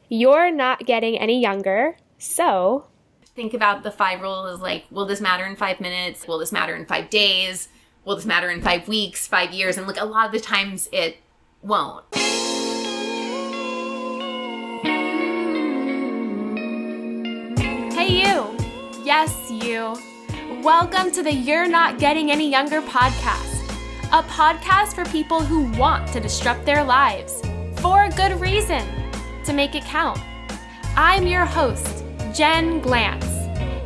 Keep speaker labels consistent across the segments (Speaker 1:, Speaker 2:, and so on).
Speaker 1: You're not getting any younger, so...
Speaker 2: Think about the 5 rule as like, will this matter in 5 minutes? Will this matter in 5 days? Will this matter in 5 weeks, 5 years? And look, a lot of the times it won't.
Speaker 1: Hey you! Yes, you! Welcome to the You're Not Getting Any Younger podcast. A podcast for people who want to disrupt their lives. For a good reason. To make it count. I'm your host, Jen Glantz,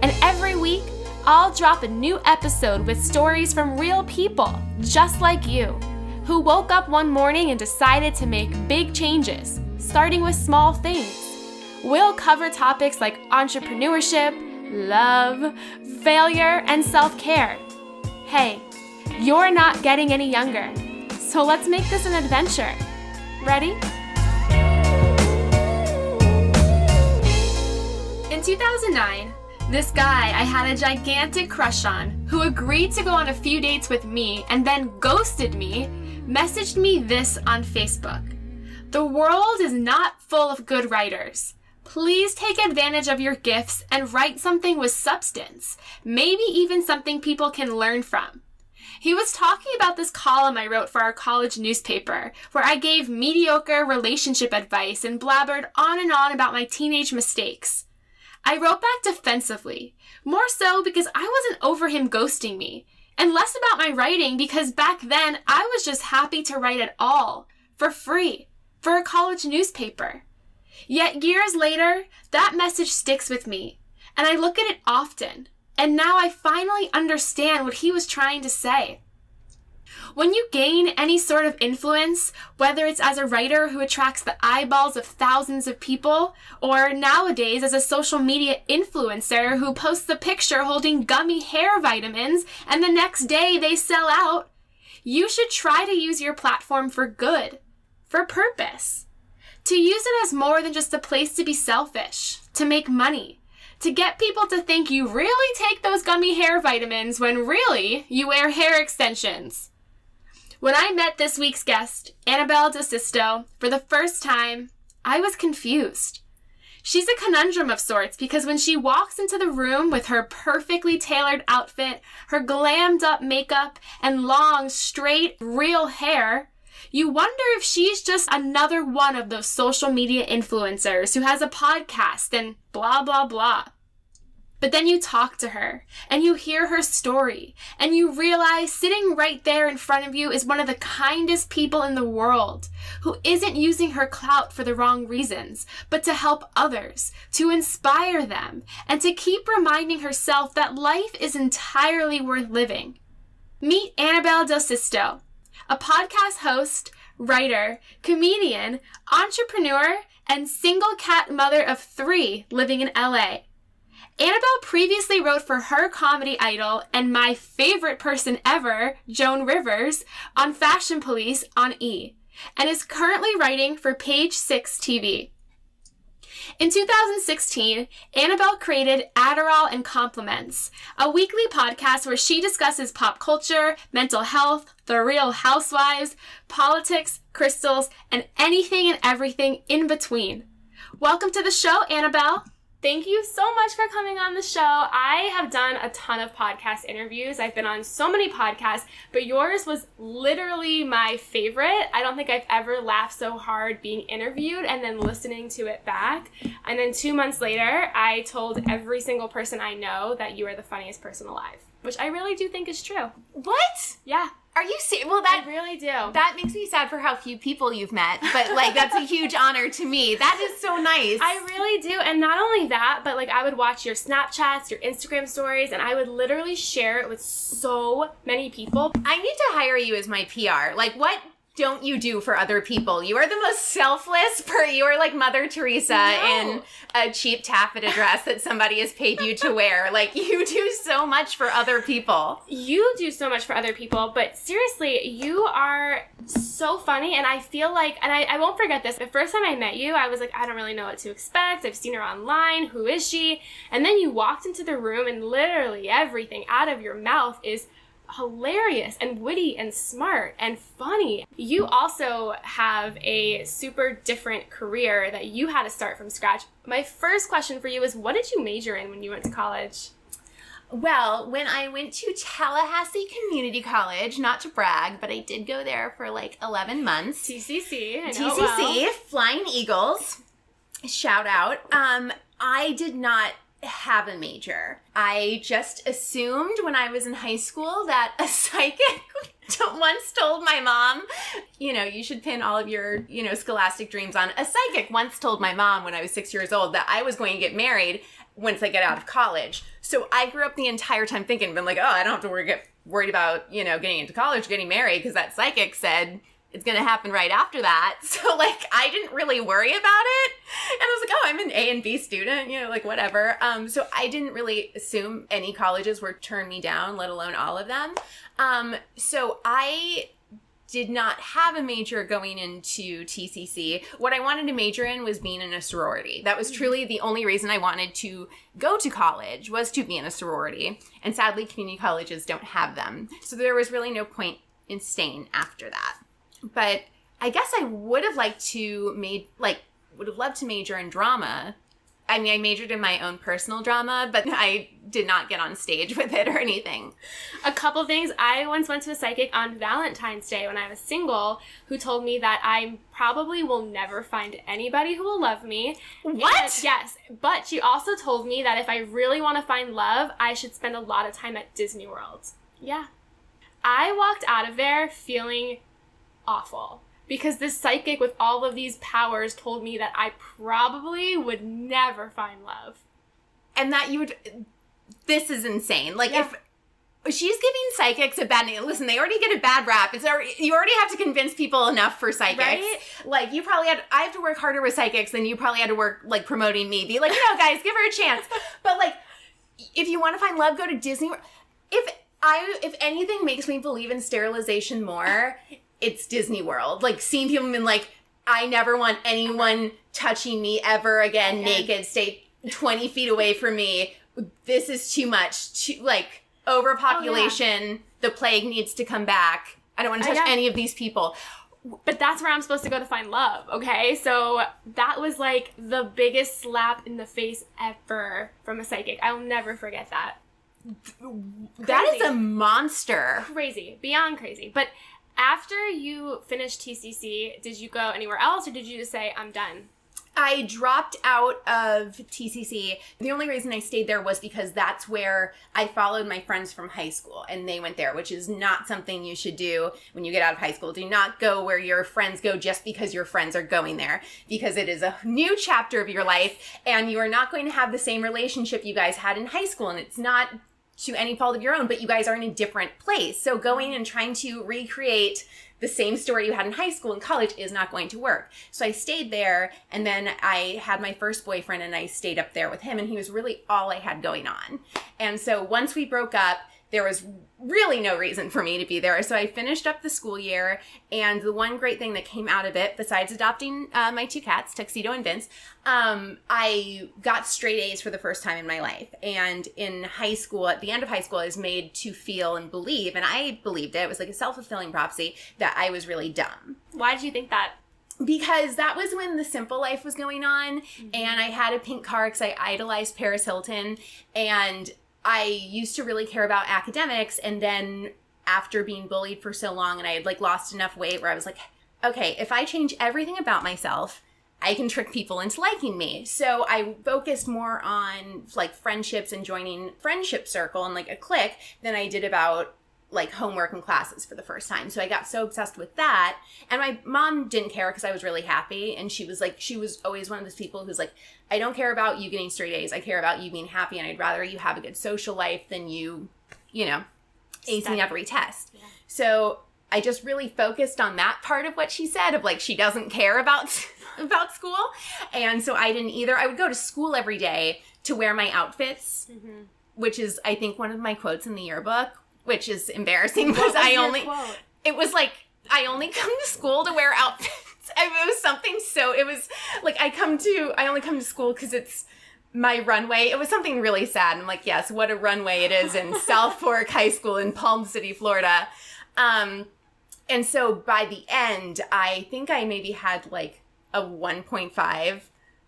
Speaker 1: and every week I'll drop a new episode with stories from real people just like you, who woke up one morning and decided to make big changes, starting with small things. We'll cover topics like entrepreneurship, love, failure, and self-care. Hey, you're not getting any younger, so let's make this an adventure. Ready? In 2009, this guy I had a gigantic crush on, who agreed to go on a few dates with me and then ghosted me, messaged me this on Facebook. The world is not full of good writers. Please take advantage of your gifts and write something with substance, maybe even something people can learn from. He was talking about this column I wrote for our college newspaper, where I gave mediocre relationship advice and blabbered on and on about my teenage mistakes. I wrote back defensively, more so because I wasn't over him ghosting me, and less about my writing because back then I was just happy to write at all, for free, for a college newspaper. Yet years later, that message sticks with me, and I look at it often, and now I finally understand what he was trying to say. When you gain any sort of influence, whether it's as a writer who attracts the eyeballs of thousands of people, or nowadays as a social media influencer who posts a picture holding gummy hair vitamins and the next day they sell out, you should try to use your platform for good, for purpose. To use it as more than just a place to be selfish, to make money, to get people to think you really take those gummy hair vitamins when really you wear hair extensions. When I met this week's guest, Annabelle DeSisto, for the first time, I was confused. She's a conundrum of sorts because when she walks into the room with her perfectly tailored outfit, her glammed up makeup, and long, straight, real hair, you wonder if she's just another one of those social media influencers who has a podcast and blah, blah, blah. But then you talk to her, and you hear her story, and you realize sitting right there in front of you is one of the kindest people in the world, who isn't using her clout for the wrong reasons, but to help others, to inspire them, and to keep reminding herself that life is entirely worth living. Meet Annabelle DeSisto, a podcast host, writer, comedian, entrepreneur, and single cat mother of 3 living in LA. Annabelle previously wrote for her comedy idol and my favorite person ever, Joan Rivers, on Fashion Police on E! And is currently writing for Page 6 TV. In 2016, Annabelle created Adderall and Compliments, a weekly podcast where she discusses pop culture, mental health, the Real Housewives, politics, crystals, and anything and everything in between. Welcome to the show, Annabelle. Thank you so much for coming on the show. I have done a ton of podcast interviews. I've been on so many podcasts, but yours was literally my favorite. I don't think I've ever laughed so hard being interviewed and then listening to it back. And then 2 months later, I told every single person I know that you are the funniest person alive, which I really do think is true.
Speaker 2: What?
Speaker 1: Yeah.
Speaker 2: Are you serious? Well, I
Speaker 1: really do.
Speaker 2: That makes me sad for how few people you've met, but like that's a huge honor to me. That is so nice.
Speaker 1: I really do. And not only that, but like I would watch your Snapchats, your Instagram stories, and I would literally share it with so many people.
Speaker 2: I need to hire you as my PR. Like, what don't you do for other people? You are the most selfless you are like Mother Teresa in a cheap taffeta dress that somebody has paid you to wear. Like, you do so much for other people.
Speaker 1: You do so much for other people, but seriously, you are so funny, and I feel like, and I won't forget this, the first time I met you, I was like, I don't really know what to expect. I've seen her online. Who is she? And then you walked into the room, and literally everything out of your mouth is hilarious and witty and smart and funny. You also have a super different career that you had to start from scratch. My first question for you is, what did you major in when you went to college?
Speaker 2: Well, when I went to Tallahassee Community College, not to brag, but I did go there for like 11 months.
Speaker 1: TCC, I know
Speaker 2: TCC,
Speaker 1: well.
Speaker 2: Flying Eagles, shout out. I did not have a major. I just assumed when I was in high school that a psychic once told my mom, you should pin all of your, scholastic dreams on. A psychic once told my mom when I was 6 years old that I was going to get married once I get out of college. So I grew up the entire time thinking, been like, oh, I don't have to get worried about, getting into college, getting married, because that psychic said it's going to happen right after that. So, I didn't really worry about it. And I was like, oh, I'm an A and B student, whatever. So I didn't really assume any colleges would turn me down, let alone all of them. So I did not have a major going into TCC. What I wanted to major in was being in a sorority. That was truly the only reason I wanted to go to college, was to be in a sorority. And sadly, community colleges don't have them. So there was really no point in staying after that. But I guess I would have loved to major in drama. I mean, I majored in my own personal drama, but I did not get on stage with it or anything.
Speaker 1: A couple things. I once went to a psychic on Valentine's Day when I was single who told me that I probably will never find anybody who will love me.
Speaker 2: What?
Speaker 1: And, yes. But she also told me that if I really want to find love, I should spend a lot of time at Disney World. Yeah. I walked out of there feeling awful because this psychic with all of these powers told me that I probably would never find love.
Speaker 2: And that this is insane.
Speaker 1: Yeah.
Speaker 2: If she's giving psychics a bad name, listen, they already get a bad rap. You already have to convince people enough for psychics.
Speaker 1: Right?
Speaker 2: I have to work harder with psychics than you probably had to work, promoting me. Be like, no, guys, give her a chance. But, if you want to find love, go to Disney World. If anything makes me believe in sterilization more, it's Disney World. Seeing people being like, I never want anyone touching me ever again naked. Stay 20 feet away from me. This is too much. Overpopulation. Oh, yeah. The plague needs to come back. I don't want to touch any of these people.
Speaker 1: But that's where I'm supposed to go to find love, okay? So that was the biggest slap in the face ever from a psychic. I'll never forget that.
Speaker 2: That is a monster.
Speaker 1: Crazy. Beyond crazy. But after you finished TCC, did you go anywhere else or did you just say, I'm done?
Speaker 2: I dropped out of TCC. The only reason I stayed there was because that's where I followed my friends from high school and they went there, which is not something you should do when you get out of high school. Do not go where your friends go just because your friends are going there, because it is a new chapter of your life and you are not going to have the same relationship you guys had in high school, and it's not to any fault of your own, but you guys are in a different place. So going and trying to recreate the same story you had in high school and college is not going to work. So I stayed there, and then I had my first boyfriend and I stayed up there with him, and he was really all I had going on. And so once we broke up, there was really no reason for me to be there. So I finished up the school year, and the one great thing that came out of it, besides adopting my two cats, Tuxedo and Vince, I got straight A's for the first time in my life. And in high school, at the end of high school, I was made to feel and believe, and I believed it. It was like a self-fulfilling prophecy that I was really dumb.
Speaker 1: Why did you think that?
Speaker 2: Because that was when The Simple Life was going on, and I had a pink car because I idolized Paris Hilton, and I used to really care about academics, and then after being bullied for so long and I had lost enough weight where I was like, okay, if I change everything about myself, I can trick people into liking me. So I focused more on friendships and joining friendship circle and a clique than I did about homework and classes for the first time. So I got so obsessed with that. And my mom didn't care because I was really happy. And she was always one of those people who's I don't care about you getting straight A's. I care about you being happy, and I'd rather you have a good social life than you acing every test. Yeah. So I just really focused on that part of what she said of she doesn't care about school. And so I didn't either. I would go to school every day to wear my outfits, which is, I think, one of my quotes in the yearbook, which is embarrassing because I only come to school to wear outfits. It was something so, it was I only come to school because it's my runway, it was something really sad. I'm like, yes, what a runway it is in South Fork High School in Palm City, Florida. And so by the end, I think I maybe had like a 1.5.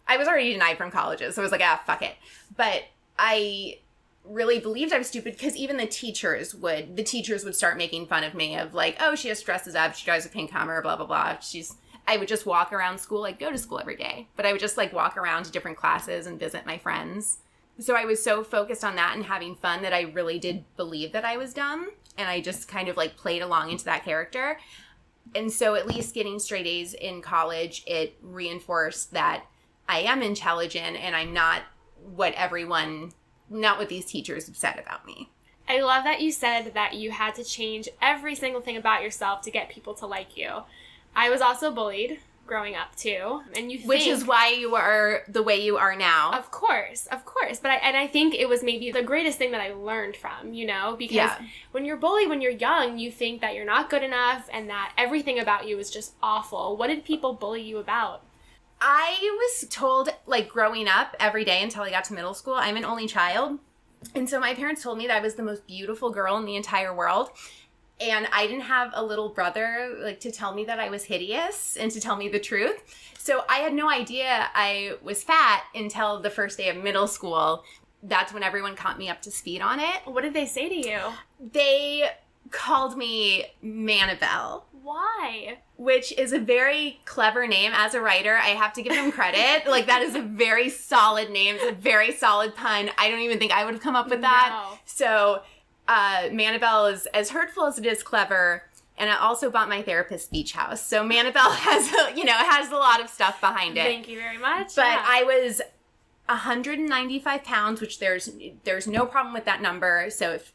Speaker 2: I was already denied from colleges, so I was like, fuck it. But I really believed I was stupid because even the teachers would start making fun of me of like, oh, she just dresses up, she drives a pink Hummer, blah, blah, blah. I would just walk around school, like go to school every day, but I would just like walk around to different classes and visit my friends. So I was so focused on that and having fun that I really did believe that I was dumb. And I just kind of like played along into that character. And so at least getting straight A's in college, it reinforced that I am intelligent and I'm not what these teachers have said about me.
Speaker 1: I love that you said that you had to change every single thing about yourself to get people to like you. I was also bullied growing up too, and
Speaker 2: which is why you are the way you are now.
Speaker 1: Of course. But I think it was maybe the greatest thing that I learned from, because when you're bullied when you're young, you think that you're not good enough and that everything about you is just awful. What did people bully you about?
Speaker 2: I was told, like, growing up every day until I got to middle school, I'm an only child. And so my parents told me that I was the most beautiful girl in the entire world. And I didn't have a little brother, like, to tell me that I was hideous and to tell me the truth. So I had no idea I was fat until the first day of middle school. That's when everyone caught me up to speed on it.
Speaker 1: What did they say to you?
Speaker 2: They called me Annabelle.
Speaker 1: Why?
Speaker 2: Which is a very clever name. As a writer, I have to give them credit. Like, that is a very solid name. It's a very solid pun. I don't even think I would have come up with that.
Speaker 1: No.
Speaker 2: So, Annabelle is as hurtful as it is clever. And I also bought my therapist beach house. So, Annabelle has a lot of stuff behind it.
Speaker 1: Thank you very much.
Speaker 2: But I was 195 pounds, which there's no problem with that number. So, if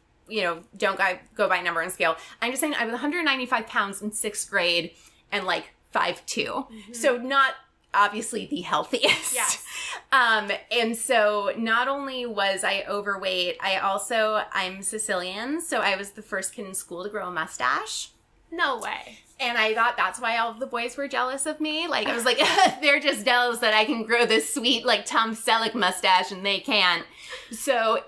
Speaker 2: don't go by number and scale. I'm just saying I was 195 pounds in 6th grade and like 5'2". Mm-hmm. So not obviously the healthiest.
Speaker 1: Yes.
Speaker 2: And so not only was I overweight, I'm Sicilian. So I was the first kid in school to grow a mustache.
Speaker 1: No way.
Speaker 2: And I thought that's why all of the boys were jealous of me. Like, I was like, they're just jealous that I can grow this sweet, like, Tom Selleck mustache and they can't. So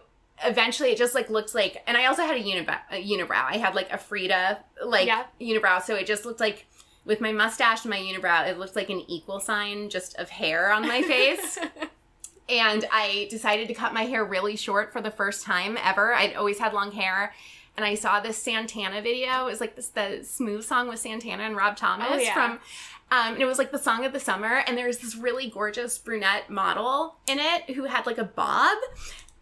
Speaker 2: eventually it just like looked like, and I also had a unibrow. I had like a Frida unibrow, so it just looked like with my mustache and my unibrow, it looked like an equal sign just of hair on my face. And I decided to cut my hair really short for the first time ever. I'd always had long hair, and I saw this Santana video. It was like the Smooth song with Santana and Rob Thomas from. And it was like the song of the summer, and there's this really gorgeous brunette model in it who had like a bob.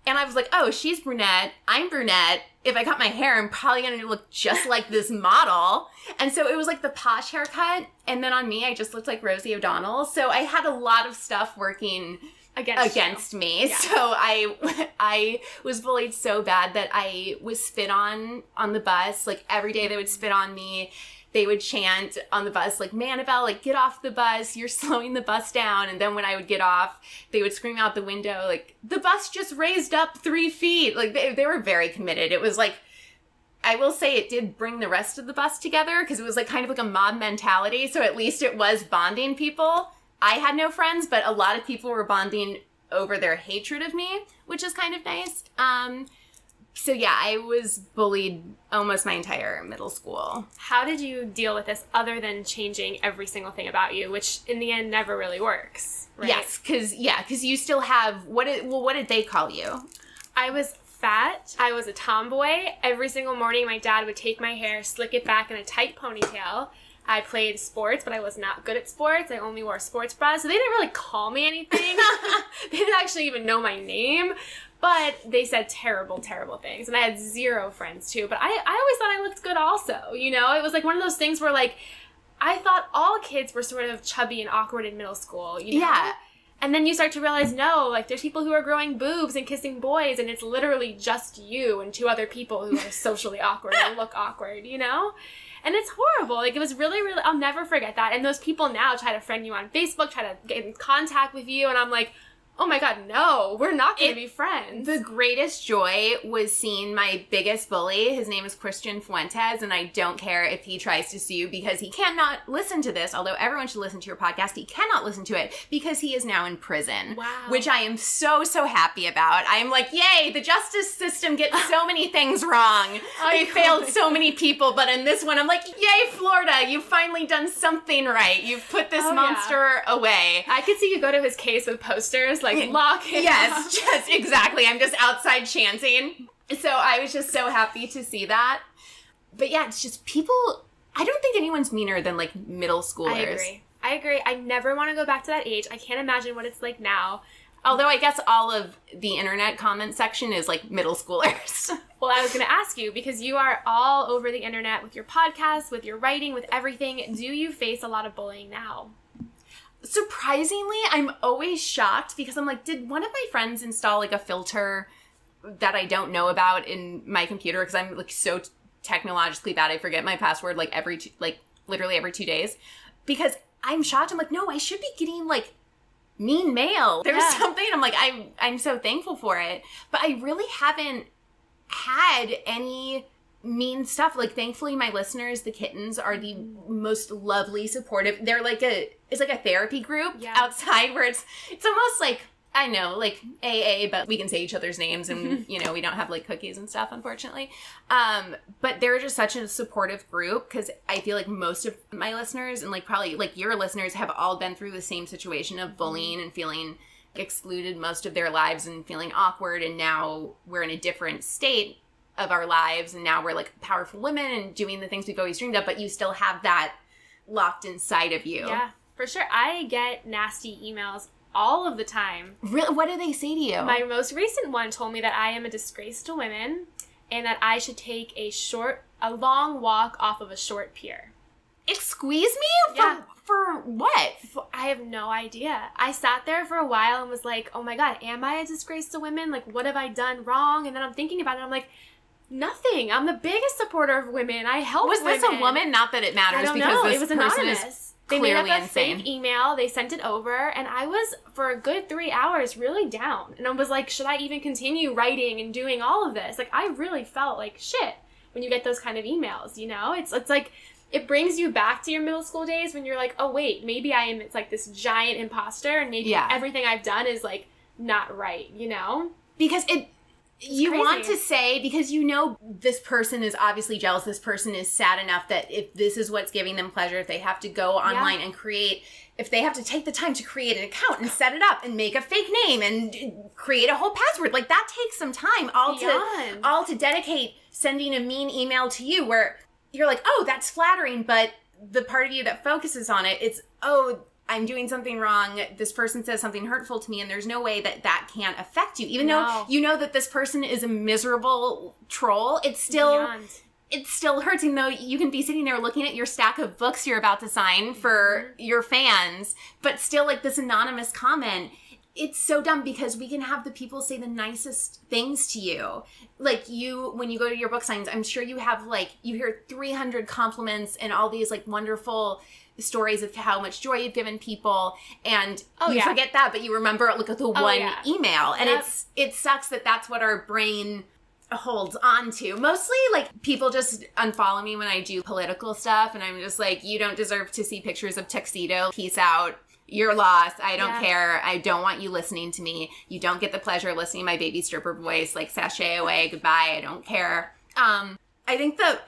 Speaker 2: And I was like, oh, she's brunette. I'm brunette. If I cut my hair, I'm probably going to look just like this model. And so it was like the posh haircut. And then on me, I just looked like Rosie O'Donnell. So I had a lot of stuff working against me. Yeah. So I was bullied so bad that I was spit on the bus. Like every day they would spit on me. They would chant on the bus, like, Annabelle, like, get off the bus. You're slowing the bus down. And then when I would get off, they would scream out the window, like, the bus just raised up 3 feet. Like, they were very committed. It was like, I will say it did bring the rest of the bus together because it was like kind of like a mob mentality. So at least it was bonding people. I had no friends, but a lot of people were bonding over their hatred of me, which is kind of nice. So yeah, I was bullied almost my entire middle school.
Speaker 1: How did you deal with this other than changing every single thing about you, which in the end never really works, right?
Speaker 2: Yes, because you still have, what did they call you?
Speaker 1: I was fat. I was a tomboy. Every single morning my dad would take my hair, slick it back in a tight ponytail. I played sports, but I was not good at sports. I only wore sports bras, so they didn't really call me anything. They didn't actually even know my name. But they said terrible, terrible things. And I had 0 friends, too. But I always thought I looked good also, It was like one of those things where, like, I thought all kids were sort of chubby and awkward in middle school,
Speaker 2: Yeah.
Speaker 1: And then you start to realize, no, like, there's people who are growing boobs and kissing boys, and it's literally just you and 2 other people who are socially awkward and look awkward, And it's horrible. Like, it was really, really, I'll never forget that. And those people now try to friend you on Facebook, try to get in contact with you, and I'm like, oh my God, no, we're not going to be friends.
Speaker 2: The greatest joy was seeing my biggest bully. His name is Christian Fuentes, and I don't care if he tries to sue because he cannot listen to this, although everyone should listen to your podcast. He cannot listen to it because he is now in prison.
Speaker 1: Wow.
Speaker 2: Which I am so, so happy about. I'm like, yay, the justice system gets so many things wrong. They failed so many people, but in this one, I'm like, yay, Florida, you've finally done something right. You've put this monster away.
Speaker 1: I could see you go to his case with posters, like, lock him up.
Speaker 2: Just exactly. I'm just outside chanting. So I was just so happy to see that. But yeah, it's just people, I don't think anyone's meaner than, like, middle schoolers.
Speaker 1: I agree. I never want to go back to that age. I can't imagine what it's like now.
Speaker 2: Although I guess all of the internet comment section is, like, middle schoolers.
Speaker 1: Well, I was going to ask you, because you are all over the internet with your podcast, with your writing, with everything. Do you face a lot of bullying now?
Speaker 2: Surprisingly, I'm always shocked because I'm like, did one of my friends install like a filter that I don't know about in my computer? Because I'm like so technologically bad, I forget my password like literally every 2 days. Because I'm shocked. I'm like, no, I should be getting like mean mail. There's something. I'm like, I'm so thankful for it, but I really haven't had any mean stuff. Like, thankfully my listeners, the kittens, are the most lovely, supportive. They're like it's like a therapy group outside where it's almost like, I know, like AA, but we can say each other's names and, you know, we don't have like cookies and stuff, unfortunately. But they're just such a supportive group because I feel like most of my listeners and like probably like your listeners have all been through the same situation of bullying and feeling excluded most of their lives and feeling awkward. And now we're in a different state of our lives, and now we're like powerful women and doing the things we've always dreamed of, but you still have that locked inside of you.
Speaker 1: Yeah, for sure. I get nasty emails all of the time.
Speaker 2: Really? What do they say to you?
Speaker 1: My most recent one told me that I am a disgrace to women and that I should take a long walk off of a short pier.
Speaker 2: Squeeze me?
Speaker 1: Yeah.
Speaker 2: For what?
Speaker 1: I have no idea. I sat there for a while and was like, oh my God, am I a disgrace to women? Like, what have I done wrong? And then I'm thinking about it. I'm like, nothing. I'm the biggest supporter of women. I help women.
Speaker 2: Was this a woman? Not that it matters.
Speaker 1: I don't
Speaker 2: because
Speaker 1: know.
Speaker 2: This
Speaker 1: it was
Speaker 2: person
Speaker 1: anonymous.
Speaker 2: Is
Speaker 1: they made up a
Speaker 2: insane.
Speaker 1: fake email. They sent it over. And I was, for a good 3 hours, really down. And I was like, should I even continue writing and doing all of this? Like, I really felt like shit when you get those kind of emails, you know? It's like, it brings you back to your middle school days when you're like, oh, wait, maybe it's like this giant imposter. And maybe everything I've done is, like, not right, you know?
Speaker 2: Because you
Speaker 1: crazy.
Speaker 2: Want to say, because you know this person is obviously jealous, this person is sad enough that if this is what's giving them pleasure, if they have to go online and if they have to take the time to create an account and set it up and make a fake name and create a whole password, like that takes some time all to dedicate sending a mean email to you where you're like, oh, that's flattering, but the part of you that focuses on it, it's, oh, I'm doing something wrong, this person says something hurtful to me, and there's no way that can't affect you. Even though you know that this person is a miserable troll, it still hurts, even though you can be sitting there looking at your stack of books you're about to sign for your fans, but still, like, this anonymous comment, it's so dumb because we can have the people say the nicest things to you. Like, when you go to your book signings, I'm sure you have, like, you hear 300 compliments and all these, like, wonderful stories of how much joy you've given people, and you forget that, but you remember look at the one email, and it sucks that that's what our brain holds on to. Mostly, like, people just unfollow me when I do political stuff, and I'm just like, you don't deserve to see pictures of tuxedo. Peace out. You're lost. I don't care. I don't want you listening to me. You don't get the pleasure of listening to my baby stripper voice, like, sashay away, goodbye, I don't care. I think the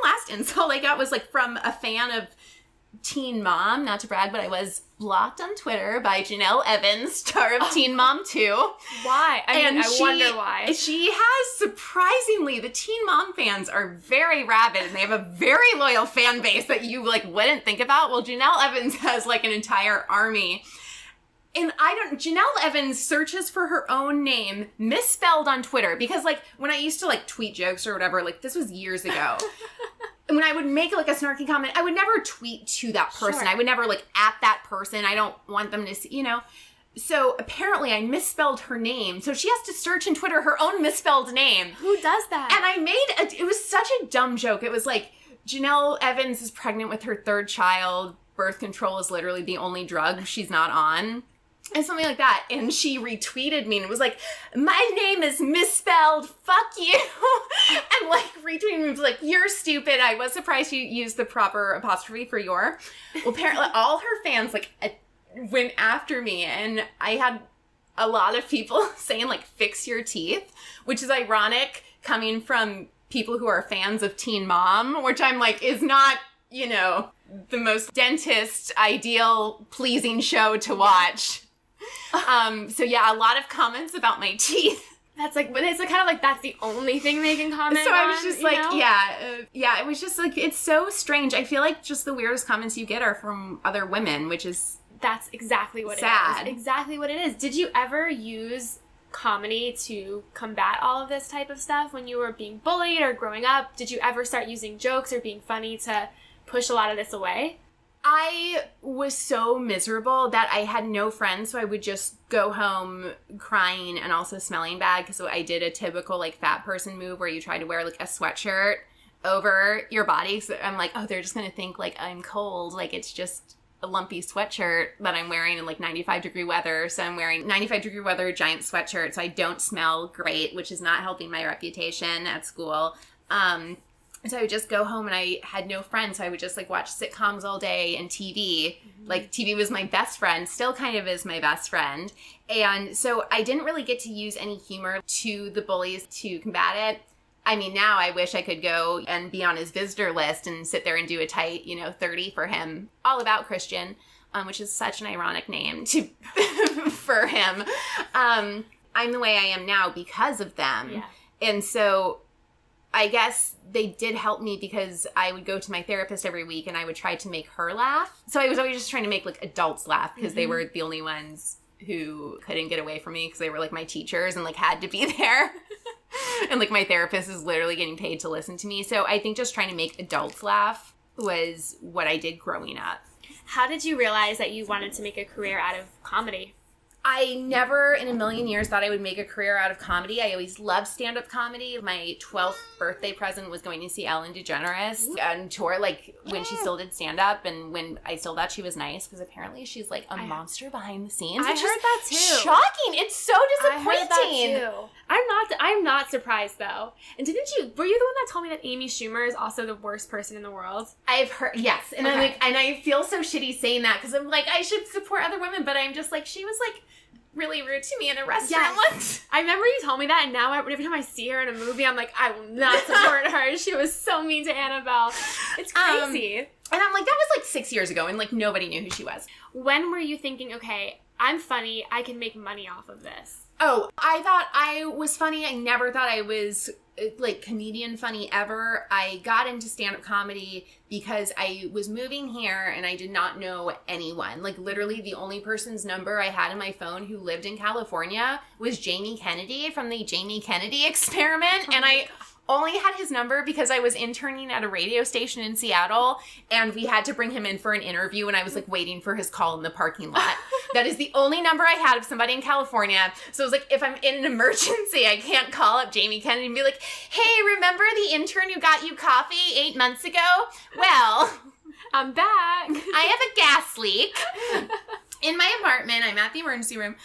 Speaker 2: last insult I got was, like, from a fan of Teen Mom, not to brag, but I was blocked on Twitter by Janelle Evans, star of Teen Mom 2.
Speaker 1: Why? I wonder why.
Speaker 2: She has, surprisingly, the Teen Mom fans are very rabid, and they have a very loyal fan base that you, like, wouldn't think about. Well, Janelle Evans has, like, an entire army. And Janelle Evans searches for her own name misspelled on Twitter, because, like, when I used to, like, tweet jokes or whatever, like, this was years ago. And when I would make, like, a snarky comment, I would never tweet to that person. Sure. I would never, like, at that person. I don't want them to see, you know. So apparently I misspelled her name. So she has to search in Twitter her own misspelled name.
Speaker 1: Who does that?
Speaker 2: And I it was such a dumb joke. It was like, Janelle Evans is pregnant with her third child. Birth control is literally the only drug she's not on. And something like that. And she retweeted me and was like, my name is misspelled, fuck you. And like retweeting me was like, you're stupid. I was surprised you used the proper apostrophe for your. Well, apparently all her fans like went after me, and I had a lot of people saying like, fix your teeth, which is ironic coming from people who are fans of Teen Mom, which I'm like, is not, you know, the most dentist ideal pleasing show to watch. So yeah, a lot of comments about my teeth.
Speaker 1: That's like, but it's like kind of like that's the only thing they can comment on.
Speaker 2: So I was just like,
Speaker 1: know?
Speaker 2: yeah, it was just like, it's so strange. I feel like just the weirdest comments you get are from other women, which is
Speaker 1: that's exactly what
Speaker 2: sad.
Speaker 1: it is. Exactly what it is. Did you ever use comedy to combat all of this type of stuff when you were being bullied or growing up? Did you ever start using jokes or being funny to push a lot of this away?
Speaker 2: I was so miserable that I had no friends, so I would just go home crying and also smelling bad, because I did a typical like fat person move where you try to wear like a sweatshirt over your body. So I'm like, oh, they're just gonna think like I'm cold, like it's just a lumpy sweatshirt that I'm wearing in like 95-degree weather. So I'm wearing 95-degree weather giant sweatshirt, so I don't smell great, which is not helping my reputation at school. So I would just go home and I had no friends. So I would just like watch sitcoms all day and TV. Mm-hmm. Like TV was my best friend, still kind of is my best friend. And so I didn't really get to use any humor to the bullies to combat it. I mean, now I wish I could go and be on his visitor list and sit there and do a tight, 30 for him, all about Christian, which is such an ironic name to for him. I'm the way I am now because of them. Yeah. And so I guess they did help me because I would go to my therapist every week and I would try to make her laugh. So I was always just trying to make like adults laugh because they were the only ones who couldn't get away from me because they were like my teachers and like had to be there. And like my therapist is literally getting paid to listen to me. So I think just trying to make adults laugh was what I did growing up.
Speaker 1: How did you realize that you wanted to make a career out of comedy?
Speaker 2: I never in a million years thought I would make a career out of comedy. I always loved stand-up comedy. My 12th birthday present was going to see Ellen DeGeneres on tour, like when she still did stand-up, and when I still thought she was nice, because apparently she's like a monster behind the scenes.
Speaker 1: I heard that too.
Speaker 2: Shocking. It's so disappointing.
Speaker 1: I heard that too. I'm not surprised though. And were you the one that told me that Amy Schumer is also the worst person in the world?
Speaker 2: I've heard, yes. And I'm like, and I feel so shitty saying that because I'm like, I should support other women, but I'm just like, she was like really rude to me in a restaurant once.
Speaker 1: I remember you told me that, and now every time I see her in a movie, I'm like, I will not support her. She was so mean to Annabelle. It's crazy.
Speaker 2: And I'm like, that was like 6 years ago, and like nobody knew who she was.
Speaker 1: When were you thinking, okay, I'm funny, I can make money off of this?
Speaker 2: Oh, I thought I was funny. I never thought I was like comedian funny ever. I got into stand-up comedy because I was moving here and I did not know anyone. Like literally the only person's number I had in my phone who lived in California was Jamie Kennedy from the Jamie Kennedy Experiment. And I only had his number because I was interning at a radio station in Seattle and we had to bring him in for an interview and I was like waiting for his call in the parking lot. That is the only number I had of somebody in California. So it was like, if I'm in an emergency, I can't call up Jamie Kennedy and be like, hey, remember the intern who got you coffee 8 months ago? Well,
Speaker 1: I'm back.
Speaker 2: I have a gas leak in my apartment. I'm at the emergency room,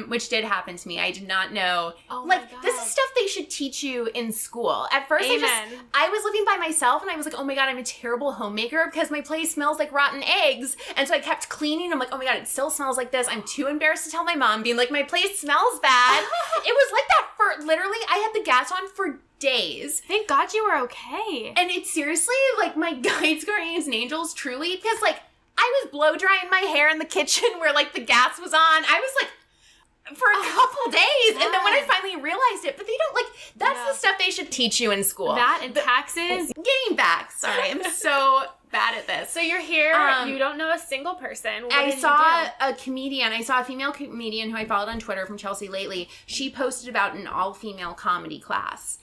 Speaker 2: which did happen to me. I did not know.
Speaker 1: Oh my
Speaker 2: like,
Speaker 1: God.
Speaker 2: this is stuff they should teach you in school. At first, I was living by myself, and I was like, oh my God, I'm a terrible homemaker because my place smells like rotten eggs. And so I kept cleaning. I'm like, oh my God, it still smells like this. I'm too embarrassed to tell my mom, being like, my place smells bad. It was like that for literally, I had the gas on for days.
Speaker 1: Thank God you were okay.
Speaker 2: And it's seriously like my guides, guardians, and angels, truly, because like, I was blow drying my hair in the kitchen where like the gas was on. I was like, for a couple days.
Speaker 1: Yeah.
Speaker 2: And then when I finally realized it, but they don't like, that's the stuff they should teach you in school.
Speaker 1: That and taxes.
Speaker 2: Getting back. Sorry, I'm so bad at this.
Speaker 1: So you're here, you don't know a single person.
Speaker 2: I saw a comedian. I saw a female comedian who I followed on Twitter from Chelsea Lately. She posted about an all-female comedy class.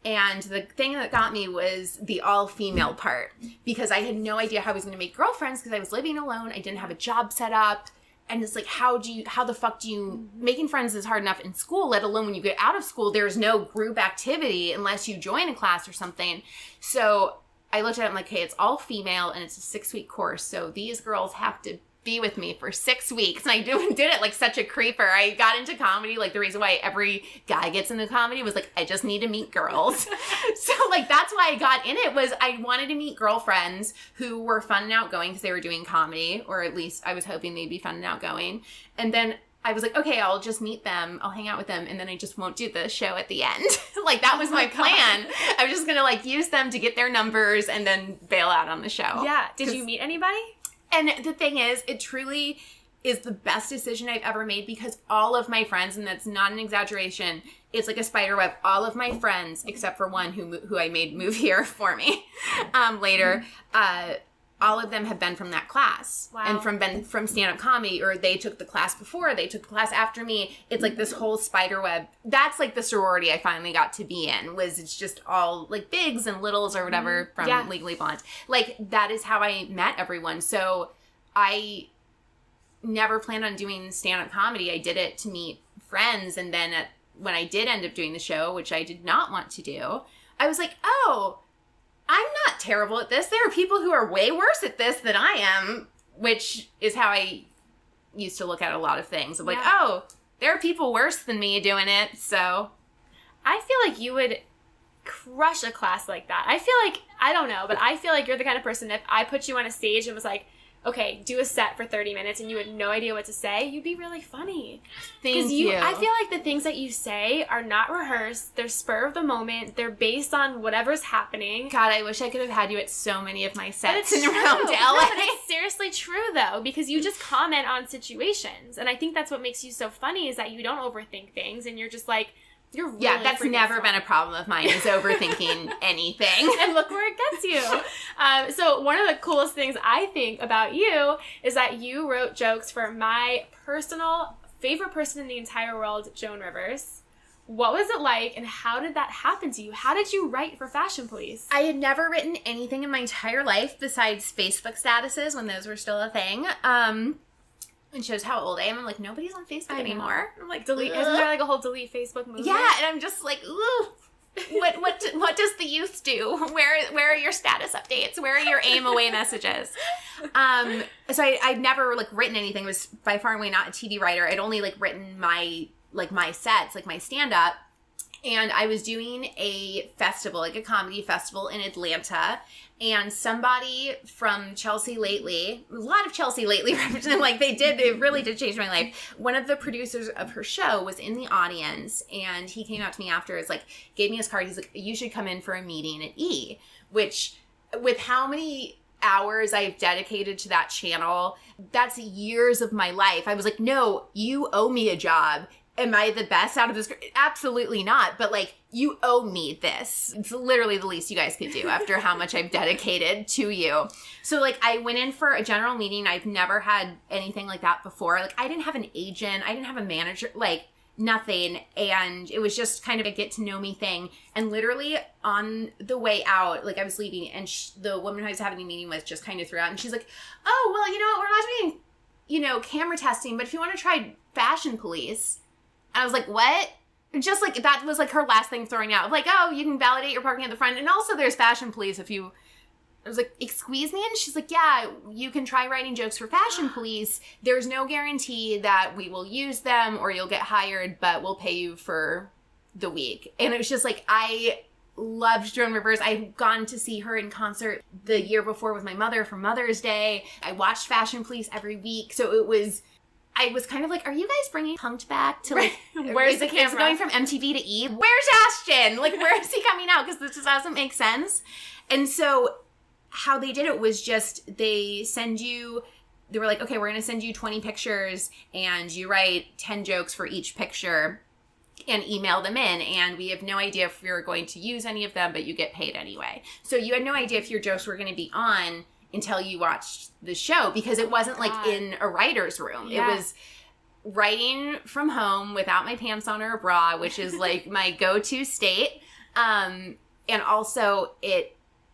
Speaker 2: And the thing that got me was the all-female part, because I had no idea how I was going to make girlfriends because I was living alone. I didn't have a job set up. And it's like, how the fuck do you, making friends is hard enough in school, let alone when you get out of school, there's no group activity unless you join a class or something. So I looked at it and I'm like, hey, it's all female and it's a 6-week course. So these girls have to be with me for 6 weeks. And I did it like such a creeper. I got into comedy. Like the reason why every guy gets into comedy was like, I just need to meet girls. So like, that's why I got in it, was I wanted to meet girlfriends who were fun and outgoing because they were doing comedy, or at least I was hoping they'd be fun and outgoing. And then I was like, okay, I'll just meet them. I'll hang out with them. And then I just won't do the show at the end. Like that was my plan. I was just going to like use them to get their numbers and then bail out on the show.
Speaker 1: Yeah. Did you meet anybody?
Speaker 2: And the thing is, it truly is the best decision I've ever made, because all of my friends, and that's not an exaggeration, it's like a spider web, all of my friends, except for one who I made move here for me later, all of them have been from that class.
Speaker 1: Wow.
Speaker 2: And from stand-up comedy, or they took the class before, they took the class after me. It's like this whole spider web. That's like the sorority I finally got to be in, was it's just all like bigs and littles or whatever from Legally Blonde. Like that is how I met everyone. So I never planned on doing stand-up comedy. I did it to meet friends. And then when I did end up doing the show, which I did not want to do, I was like, oh, I'm not terrible at this. There are people who are way worse at this than I am, which is how I used to look at a lot of things. I'm like, oh, there are people worse than me doing it, so.
Speaker 1: I feel like you would crush a class like that. I feel like, I don't know, but I feel like you're the kind of person, if I put you on a stage and was like, okay, do a set for 30 minutes and you had no idea what to say, you'd be really funny.
Speaker 2: Thank you.
Speaker 1: I feel like the things that you say are not rehearsed. They're spur of the moment. They're based on whatever's happening.
Speaker 2: God, I wish I could have had you at so many of my sets around LA.
Speaker 1: No, but it's seriously true, though, because you just comment on situations. And I think that's what makes you so funny, is that you don't overthink things and you're just like, you're really
Speaker 2: that's never been a problem of mine, is overthinking anything.
Speaker 1: And look where it gets you. So one of the coolest things I think about you is that you wrote jokes for my personal favorite person in the entire world, Joan Rivers. What was it like, and how did that happen to you? How did you write for Fashion Police?
Speaker 2: I had never written anything in my entire life besides Facebook statuses when those were still a thing. It shows how old I am. I'm like, nobody's on Facebook anymore. I'm like,
Speaker 1: delete.
Speaker 2: Ugh.
Speaker 1: Isn't there like a whole delete Facebook movement?
Speaker 2: Yeah, and I'm just like, ooh. What does the youth do? Where are your status updates? Where are your aim away messages? So I'd never like written anything. I was by far and away not a TV writer. I'd only like written my sets, like my stand up. And I was doing a festival, like a comedy festival in Atlanta. And somebody from Chelsea Lately, a lot of Chelsea Lately represented, like they really did change my life. One of the producers of her show was in the audience, and he came out to me afterwards, like gave me his card. He's like, you should come in for a meeting at E, which with how many hours I've dedicated to that channel, that's years of my life. I was like, no, you owe me a job. Am I the best out of this? Absolutely not. But like, you owe me this. It's literally the least you guys could do after how much I've dedicated to you. So like, I went in for a general meeting. I've never had anything like that before. Like, I didn't have an agent. I didn't have a manager, like nothing. And it was just kind of a get to know me thing. And literally on the way out, like I was leaving, and the woman I was having a meeting with just kind of threw out, and she's like, oh, well, you know what? We're not doing, camera testing, but if you want to try Fashion Police. I was like, what? Just like, that was like her last thing throwing out. Like, oh, you can validate your parking at the front. And also there's Fashion Police if you... I was like, excuse me? And she's like, yeah, you can try writing jokes for Fashion Police. There's no guarantee that we will use them or you'll get hired, but we'll pay you for the week. And it was just like, I loved Joan Rivers. I'd gone to see her in concert the year before with my mother for Mother's Day. I watched Fashion Police every week. So I was kind of like, are you guys bringing Punk'd back to like,
Speaker 1: where's the camera?
Speaker 2: It's going from MTV to E. Where's Ashton? Like, where is he coming out? Because this just doesn't make sense. And so how they did it was just, they were like, okay, we're going to send you 20 pictures and you write 10 jokes for each picture and email them in. And we have no idea if you're going to use any of them, but you get paid anyway. So you had no idea if your jokes were going to be on until you watched the show, because it wasn't like in a writer's room. Yeah. It was writing from home without my pants on or a bra, which is like my go-to state. And also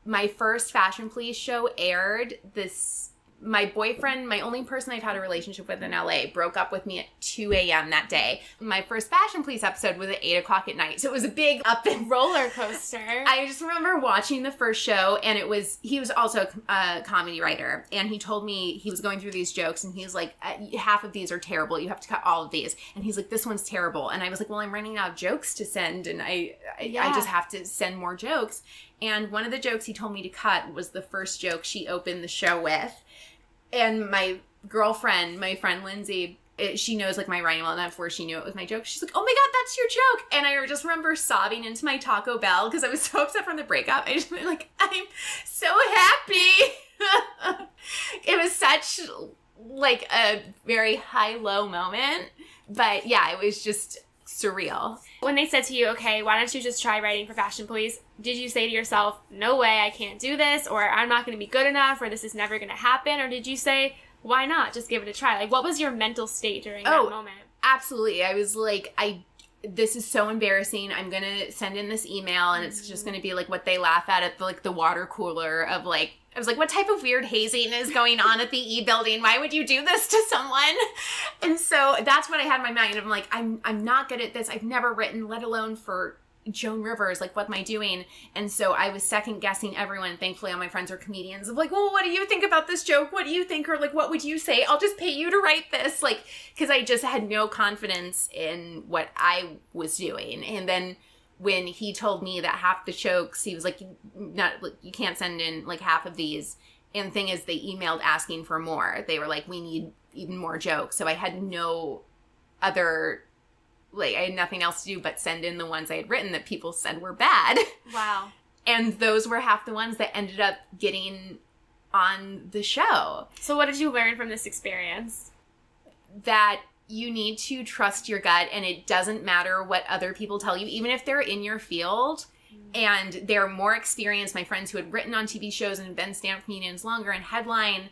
Speaker 2: my first Fashion Police show aired this my boyfriend, my only person I've had a relationship with in LA, broke up with me at 2 a.m. that day. My first Fashion Police episode was at 8 o'clock at night. So it was a big up and
Speaker 1: roller coaster.
Speaker 2: I just remember watching the first show, and he was also a comedy writer, and he told me he was going through these jokes, and he was like, half of these are terrible. You have to cut all of these. And he's like, this one's terrible. And I was like, well, I'm running out of jokes to send, and I just have to send more jokes. And one of the jokes he told me to cut was the first joke she opened the show with. And my girlfriend, my friend Lindsay, she knows like my writing well enough where she knew it was my joke. She's like, oh my God, that's your joke. And I just remember sobbing into my Taco Bell because I was so upset from the breakup. I just like, I'm so happy. It was such like a very high-low moment. But yeah, it was just surreal.
Speaker 1: When they said to you, okay, why don't you just try writing for Fashion Police? Did you say to yourself, no way, I can't do this, or I'm not going to be good enough, or this is never going to happen? Or did you say, why not? Just give it a try. Like, what was your mental state during that moment?
Speaker 2: Absolutely. I was like, this is so embarrassing. I'm going to send in this email, and it's just going to be like what they laugh at the water cooler of like, I was like, what type of weird hazing is going on at the E building? Why would you do this to someone? And so that's what I had in my mind. I'm like, I'm not good at this. I've never written, let alone for Joan Rivers. Like, what am I doing? And so I was second guessing everyone. Thankfully, all my friends are comedians. Of like, well, what do you think about this joke? What do you think? Or like, what would you say? I'll just pay you to write this. Like, because I just had no confidence in what I was doing. And then when he told me that half the jokes, he was like, you can't send in like half of these. And the thing is, they emailed asking for more. They were like, we need even more jokes. So I had no other, like, I had nothing else to do but send in the ones I had written that people said were bad.
Speaker 1: Wow.
Speaker 2: And those were half the ones that ended up getting on the show.
Speaker 1: So what did you learn from this experience?
Speaker 2: That you need to trust your gut, and it doesn't matter what other people tell you, even if they're in your field and they're more experienced. My friends who had written on TV shows and been stand-up comedians longer and headline,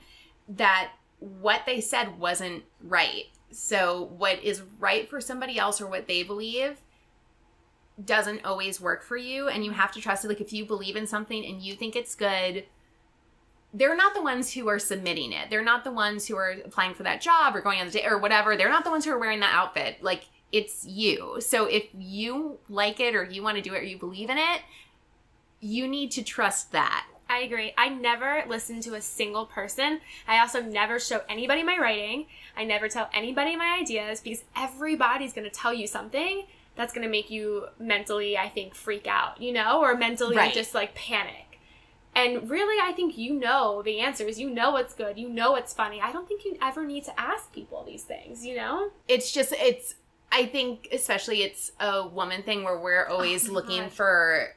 Speaker 2: that what they said wasn't right. So what is right for somebody else or what they believe doesn't always work for you, and you have to trust it. Like, if you believe in something and you think it's good, they're not the ones who are submitting it. They're not the ones who are applying for that job or going on the date or whatever. They're not the ones who are wearing that outfit. Like, it's you. So if you like it or you want to do it or you believe in it, you need to trust that.
Speaker 1: I agree. I never listen to a single person. I also never show anybody my writing. I never tell anybody my ideas, because everybody's going to tell you something that's going to make you mentally, I think, freak out, or mentally just like panic. And really, I think you know the answers. You know what's good. You know what's funny. I don't think you ever need to ask people these things,
Speaker 2: I think especially it's a woman thing where we're always looking for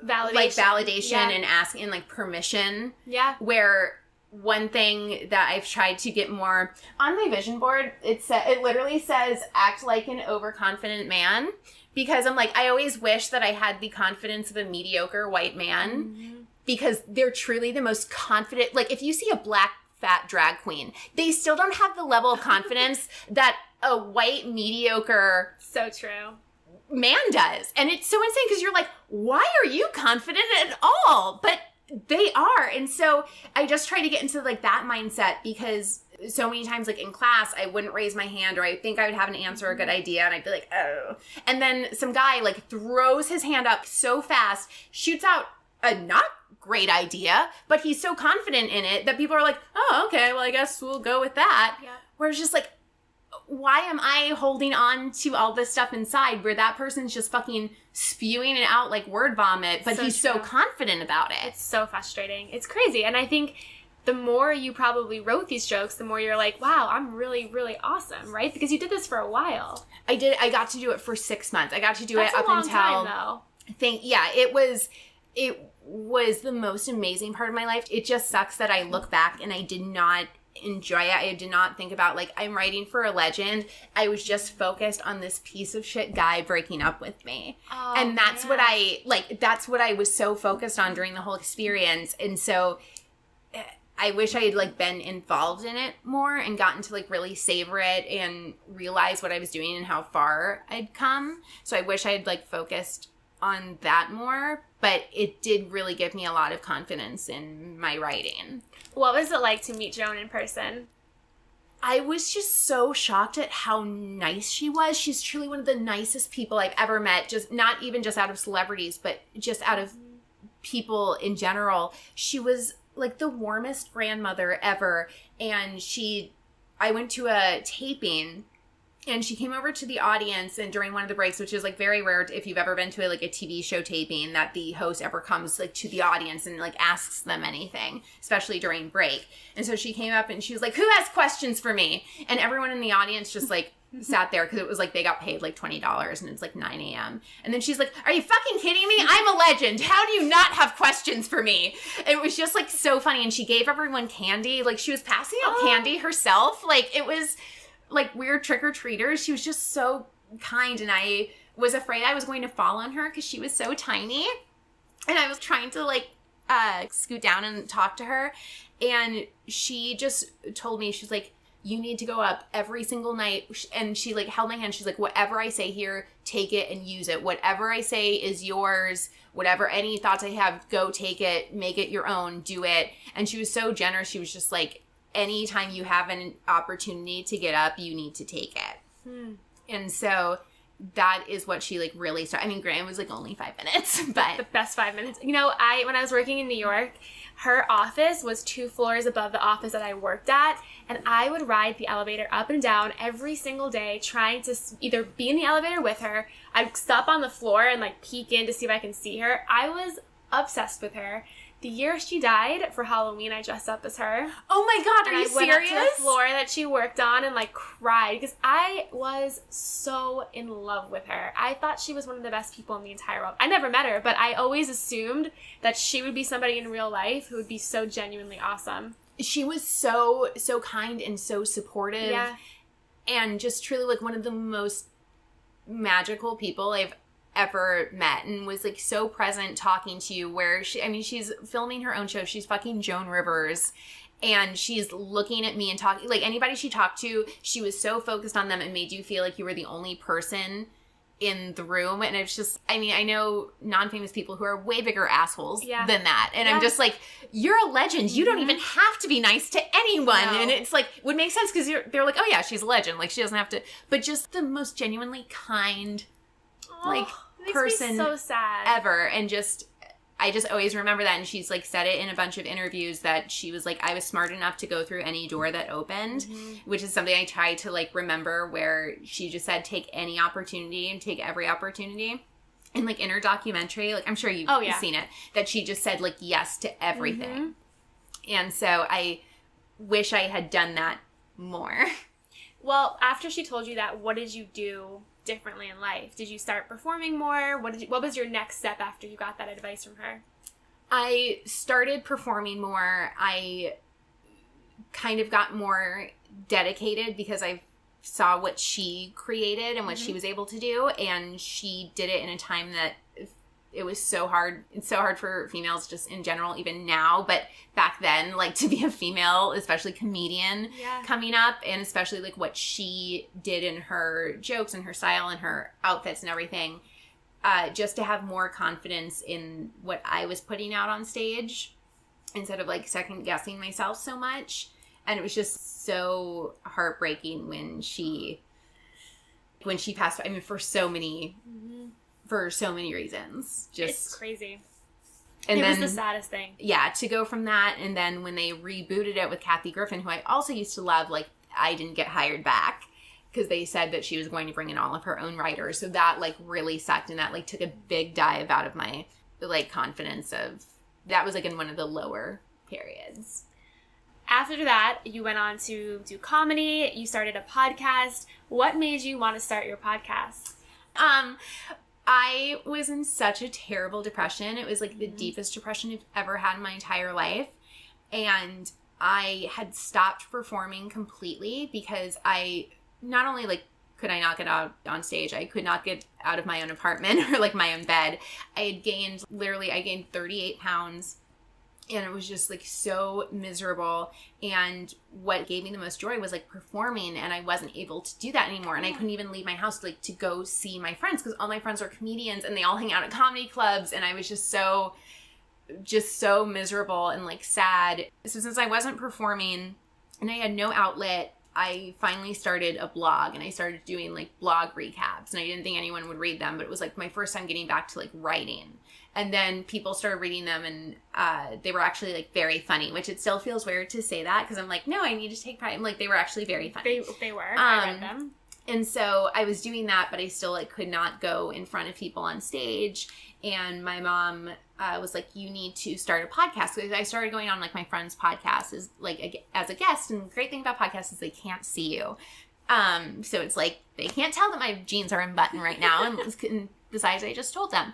Speaker 2: validation and asking like permission.
Speaker 1: Yeah.
Speaker 2: Where one thing that I've tried to get more on my vision board, it literally says act like an overconfident man, because I'm like, I always wish that I had the confidence of a mediocre white man. Mm-hmm. Because they're truly the most confident. Like, if you see a black fat drag queen, they still don't have the level of confidence that a white mediocre
Speaker 1: so true
Speaker 2: man does. And it's so insane because you're like, why are you confident at all? But they are. And so I just try to get into like that mindset, because so many times like in class, I wouldn't raise my hand, or I think I would have an answer, a good idea, and I'd be like, oh. And then some guy like throws his hand up so fast, shoots out a not great idea, but he's so confident in it that people are like, oh, okay, well, I guess we'll go with that. Yeah. Where it's just like, why am I holding on to all this stuff inside where that person's just fucking spewing it out like word vomit, but he's so confident about it?
Speaker 1: It's so frustrating. It's crazy. And I think the more you probably wrote these jokes, the more you're like, wow, I'm really, really awesome, right? Because you did this for a while.
Speaker 2: I did. I got to do it for 6 months. I got to do it up until...
Speaker 1: time, though.
Speaker 2: It was the most amazing part of my life. It just sucks that I look back and I did not enjoy it. I did not think about, like, I'm writing for a legend. I was just focused on this piece of shit guy breaking up with me. Oh, and that's what I was so focused on during the whole experience. And so I wish I had, like, been involved in it more and gotten to, like, really savor it and realize what I was doing and how far I'd come. So I wish I had, like, focused on that more, but it did really give me a lot of confidence in my writing.
Speaker 1: What was it like to meet Joan in person?
Speaker 2: I was just so shocked at how nice she was. She's truly one of the nicest people I've ever met, just not even just out of celebrities, but just out of people in general. She was like the warmest grandmother ever. And I went to a taping, and she came over to the audience, and during one of the breaks, which is like very rare if you've ever been to a TV show taping, that the host ever comes like to the audience and like asks them anything, especially during break. And so she came up and she was like, "Who has questions for me?" And everyone in the audience just like sat there, because it was like they got paid like $20 and it's like 9 a.m. And then she's like, "Are you fucking kidding me? I'm a legend. How do you not have questions for me?" And it was just like so funny. And she gave everyone candy. Like she was passing out candy herself. Like it was like weird trick-or-treaters. She was just so kind, and I was afraid I was going to fall on her because she was so tiny. And I was trying to like scoot down and talk to her, and she just told me, she's like, "You need to go up every single night." And she like held my hand. She's like, "Whatever I say here, take it and use it. Whatever I say is yours. Whatever, any thoughts I have, go take it, make it your own, do it." And she was so generous. She was just like, anytime you have an opportunity to get up, you need to take it. And so that is what she like really started. I mean, granted, it was like only 5 minutes, but
Speaker 1: The best 5 minutes. You know, when I was working in New York, her office was 2 floors above the office that I worked at, and I would ride the elevator up and down every single day trying to either be in the elevator with her. I'd stop on the floor and like peek in to see if I can see her. I was obsessed with her. The year she died, for Halloween, I dressed up as her.
Speaker 2: Oh my God, are you serious?
Speaker 1: I went up to the floor that she worked on and like cried because I was so in love with her. I thought she was one of the best people in the entire world. I never met her, but I always assumed that she would be somebody in real life who would be so genuinely awesome.
Speaker 2: She was so kind and so supportive.
Speaker 1: Yeah.
Speaker 2: And just truly like one of the most magical people I've ever met, and was like so present talking to you, where she's filming her own show. She's fucking Joan Rivers, and she's looking at me and talking, like anybody she talked to, she was so focused on them and made you feel like you were the only person in the room. And it's just, I mean, I know non-famous people who are way bigger assholes than that. And I'm just like, you're a legend. You don't even have to be nice to anyone. No. And it's like, would make sense because they're like, oh yeah, she's a legend. Like she doesn't have to, but just the most genuinely kind, like person
Speaker 1: so sad
Speaker 2: ever. And I just always remember that. And she's like said it in a bunch of interviews that she was like, I was smart enough to go through any door that opened, which is something I try to like remember, where she just said, take any opportunity and take every opportunity. And like in her documentary, like I'm sure you've seen it, that she just said like yes to everything. And so I wish I had done that more.
Speaker 1: Well, after she told you that, what did you do differently in life? Did you start performing more? What was your next step after you got that advice from her?
Speaker 2: I started performing more. I kind of got more dedicated because I saw what she created and what she was able to do, and she did it in a time that it was so hard. It's so hard for females just in general, even now, but back then, like to be a female, especially comedian coming up, and especially like what she did in her jokes and her style and her outfits and everything, just to have more confidence in what I was putting out on stage instead of like second guessing myself so much. And it was just so heartbreaking when she passed. I mean, for so many reasons. Just
Speaker 1: it's crazy.
Speaker 2: And
Speaker 1: it was the saddest thing.
Speaker 2: Yeah, to go from that, and then when they rebooted it with Kathy Griffin, who I also used to love, like I didn't get hired back because they said that she was going to bring in all of her own writers. So that like really sucked, and that like took a big dive out of my like confidence of that was like in one of the lower periods.
Speaker 1: After that, you went on to do comedy. You started a podcast. What made you want to start your podcast?
Speaker 2: I was in such a terrible depression. It was like the deepest depression I've ever had in my entire life. And I had stopped performing completely because I not only like could I not get out on stage, I could not get out of my own apartment or like my own bed. I gained 38 pounds. And it was just like so miserable. And what gave me the most joy was like performing, and I wasn't able to do that anymore. And I couldn't even leave my house like to go see my friends, because all my friends are comedians and they all hang out at comedy clubs. And I was just so miserable and like sad. So since I wasn't performing and I had no outlet, I finally started a blog, and I started doing like blog recaps, and I didn't think anyone would read them, but it was like my first time getting back to like writing. And then people started reading them, and they were actually like very funny, which it still feels weird to say that, because I'm like, no, I need to take pride. Like, they were actually very funny.
Speaker 1: They were. I read them.
Speaker 2: And so I was doing that, but I still like could not go in front of people on stage. And my mom was like, you need to start a podcast. Because I started going on like my friend's podcast as a guest. And the great thing about podcasts is they can't see you. So it's like, they can't tell that my jeans are unbuttoned right now. And besides, I just told them.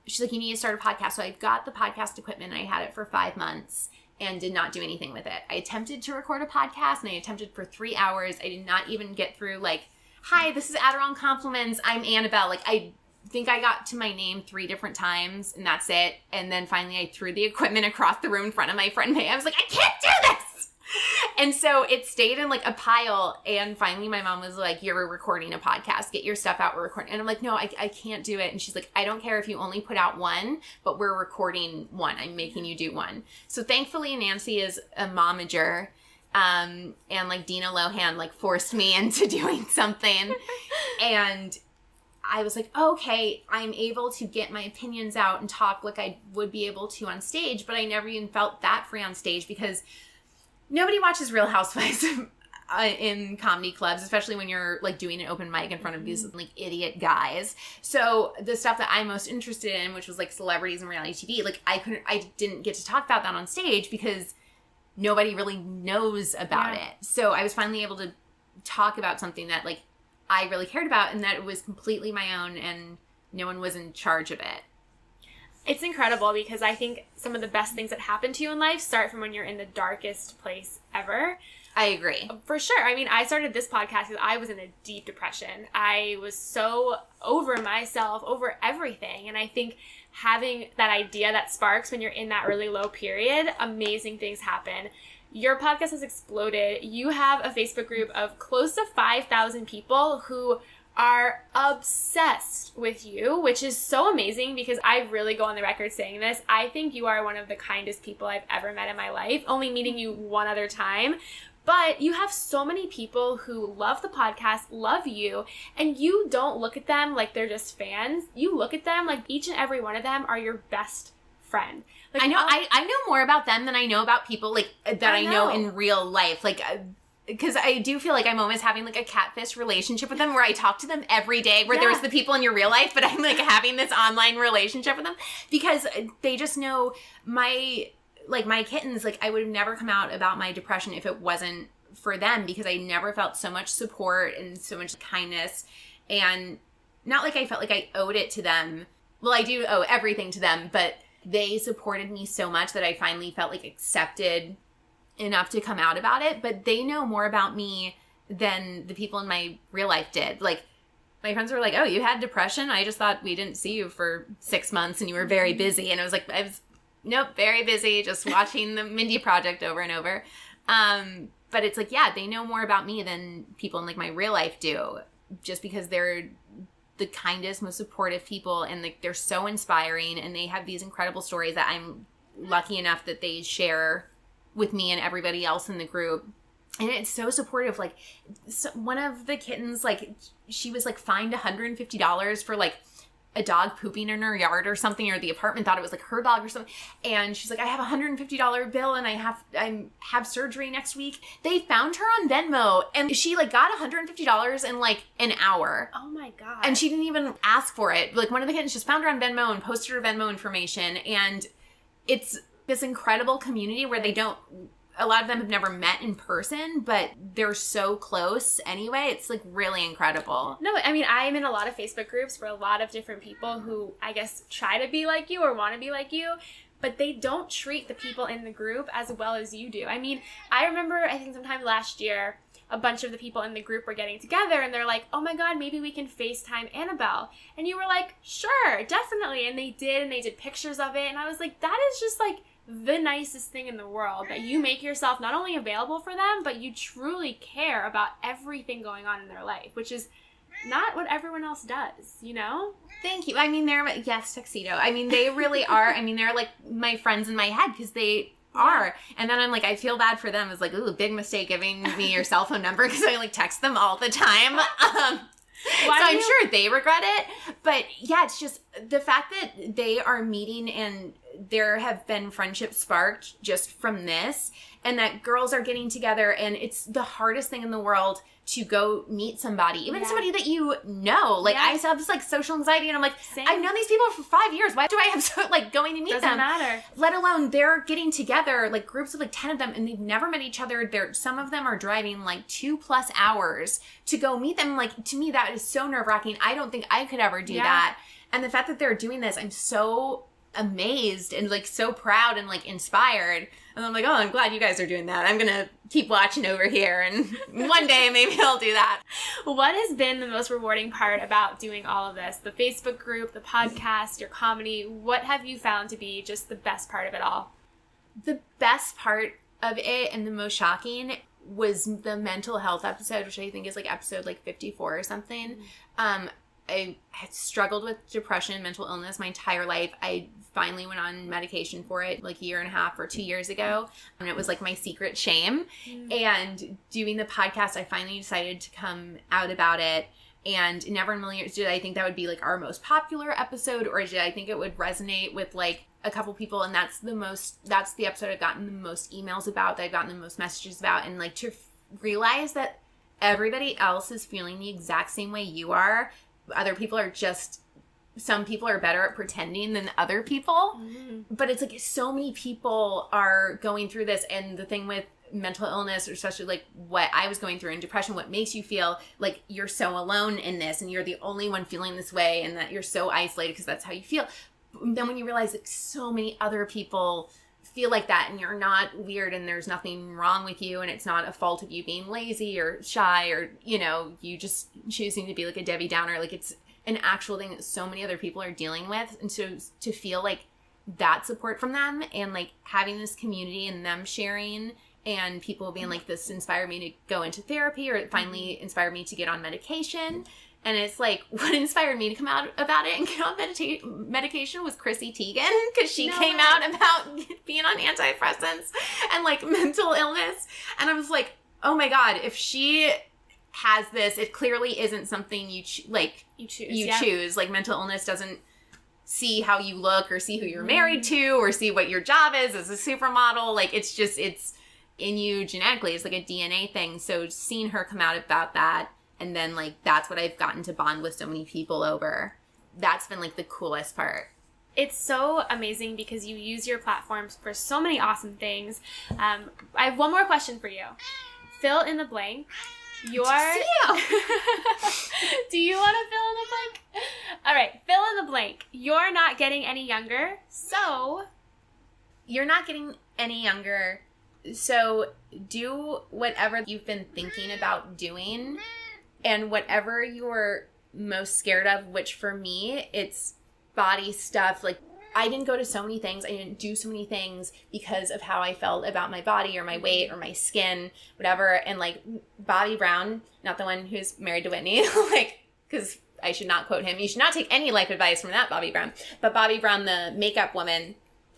Speaker 2: She's like, you need to start a podcast. So I got the podcast equipment, and I had it for 5 months and did not do anything with it. I attempted to record a podcast, and I attempted for 3 hours. I did not even get through like, hi, this is Adderall Compliments. I'm Annabelle. Like, I think I got to my name 3 different times, and that's it. And then finally I threw the equipment across the room in front of my friend May. I was like, I can't do this. And so it stayed in like a pile, and finally my mom was like, you're recording a podcast, get your stuff out, we're recording. And I'm like, no, I can't do it. And she's like, I don't care if you only put out 1, but we're recording 1. I'm making you do 1. So thankfully Nancy is a momager, and like Dina Lohan like forced me into doing something. And I was like, okay, I'm able to get my opinions out and talk like I would be able to on stage, but I never even felt that free on stage, because nobody watches Real Housewives in comedy clubs, especially when you're like doing an open mic in front of these like idiot guys. So the stuff that I'm most interested in, which was like celebrities and reality TV, like I didn't get to talk about that on stage because nobody really knows about it. So I was finally able to talk about something that like I really cared about, and that it was completely my own and no one was in charge of it.
Speaker 1: It's incredible, because I think some of the best things that happen to you in life start from when you're in the darkest place ever.
Speaker 2: I agree.
Speaker 1: For sure. I mean, I started this podcast because I was in a deep depression. I was so over myself, over everything. And I think having that idea that sparks when you're in that really low period, amazing things happen. Your podcast has exploded. You have a Facebook group of close to 5,000 people who are obsessed with you, which is so amazing, because I really go on the record saying this. I think you are one of the kindest people I've ever met in my life, only meeting you one other time. But you have so many people who love the podcast, love you, and you don't look at them like they're just fans. You look at them like each and every one of them are your best friend. Like,
Speaker 2: I know I know more about them than I know about people like that I know in real life. Like, because I do feel like I'm almost having like a catfish relationship with them, where I talk to them every day, where there's the people in your real life, but I'm like having this online relationship with them, because they just know my kittens. Like, I would have never come out about my depression if it wasn't for them, because I never felt so much support and so much kindness, and not like I felt like I owed it to them. Well, I do owe everything to them, but they supported me so much that I finally felt like accepted enough to come out about it. But they know more about me than the people in my real life did. Like, my friends were like, oh, you had depression? I just thought we didn't see you for 6 months and you were very busy. And I was like, nope, very busy, just watching the Mindy Project over and over. But it's like, yeah, they know more about me than people in like my real life do, just because they're the kindest, most supportive people, and like they're so inspiring, and they have these incredible stories that I'm lucky enough that they share with me and everybody else in the group. And it's so supportive. Like, one of the kittens, like, she was like fined $150 for like a dog pooping in her yard or something, or the apartment thought it was like her dog or something. And she's like, I have a $150 bill and I have surgery next week. They found her on Venmo, and she like got $150 in like an hour.
Speaker 1: Oh my God.
Speaker 2: And she didn't even ask for it. Like, one of the kittens just found her on Venmo and posted her Venmo information. And it's this incredible community where a lot of them have never met in person, but they're so close anyway. It's like really incredible.
Speaker 1: No, I mean, I'm in a lot of Facebook groups for a lot of different people who I guess try to be like you or want to be like you, but they don't treat the people in the group as well as you do. I mean, I remember, I think sometime last year, a bunch of the people in the group were getting together and they're like, oh my God, maybe we can FaceTime Annabelle. And you were like, sure, definitely. And they did pictures of it. And I was like, that is just like the nicest thing in the world, that you make yourself not only available for them, but you truly care about everything going on in their life, which is not what everyone else does, you know?
Speaker 2: Thank you. I mean, yes, Tuxedo. I mean, they really are. I mean, they're like my friends in my head because they are. And then I'm like, I feel bad for them. It's like, ooh, big mistake giving me your cell phone number because I like text them all the time. So I'm sure they regret it. But yeah, it's just the fact that they are meeting and there have been friendships sparked just from this, and that girls are getting together, and it's the hardest thing in the world to go meet somebody, even somebody that you know. Like, I have this, like, social anxiety, and I'm like,
Speaker 1: Same.
Speaker 2: I've known these people for 5 years. Why do I have, like, going to meet them?
Speaker 1: Doesn't matter.
Speaker 2: Let alone they're getting together, like, groups of, like, 10 of them, and they've never met each other. Some of them are driving, like, 2+ hours to go meet them. Like, to me, that is so nerve-wracking. I don't think I could ever do that. And the fact that they're doing this, I'm so amazed and, like, so proud and, like, inspired. And I'm like, oh, I'm glad you guys are doing that. I'm going to keep watching over here, and one day maybe I'll do that.
Speaker 1: What has been the most rewarding part about doing all of this? The Facebook group, the podcast, your comedy. What have you found to be just the best part of it all?
Speaker 2: The best part of it, and the most shocking, was the mental health episode, which I think is like episode like 54 or something. I had struggled with depression and mental illness my entire life. I finally went on medication for it like 1.5 or 2 years ago. And it was like my secret shame. And doing the podcast, I finally decided to come out about it. And never in a million years did I think that would be like our most popular episode, or did I think it would resonate with like a couple people. And that's the episode I've gotten the most emails about, that I've gotten the most messages about. And like to realize that everybody else is feeling the exact same way you are. Other people are just, some people are better at pretending than other people. But it's like so many people are going through this. And the thing with mental illness, or especially like what I was going through in depression, what makes you feel like you're so alone in this and you're the only one feeling this way, and that you're so isolated because that's how you feel. Then when you realize that so many other people feel like that, and you're not weird, and there's nothing wrong with you, and it's not a fault of you being lazy or shy, or, you know, you just choosing to be like a Debbie Downer. Like, it's an actual thing that so many other people are dealing with. And so to feel like that support from them, and like having this community and them sharing, and people being like, this inspired me to go into therapy, or it finally inspired me to get on medication. And it's like, what inspired me to come out about it and get on medication was Chrissy Teigen, because she came out about being on antidepressants and like mental illness. And I was like, oh my God, if she has this, it clearly isn't something you choose. Like, mental illness doesn't see how you look, or see who you're married to, or see what your job is as a supermodel. Like, it's in you genetically. It's like a DNA thing. So seeing her come out about that, and then, like, that's what I've gotten to bond with so many people over. That's been, like, the coolest part.
Speaker 1: It's so amazing because you use your platforms for so many awesome things. I have one more question for you. Fill in the blank. Do you want to fill in the blank? All right, fill in the blank. You're not getting any younger, so...
Speaker 2: You're not getting any younger, so do whatever you've been thinking about doing. And whatever you're most scared of, which for me, it's body stuff. Like, I didn't go to so many things. I didn't do so many things because of how I felt about my body, or my weight, or my skin, whatever. And like Bobby Brown, not the one who's married to Whitney, like, because I should not quote him. You should not take any life advice from that Bobby Brown. But Bobby Brown, the makeup woman,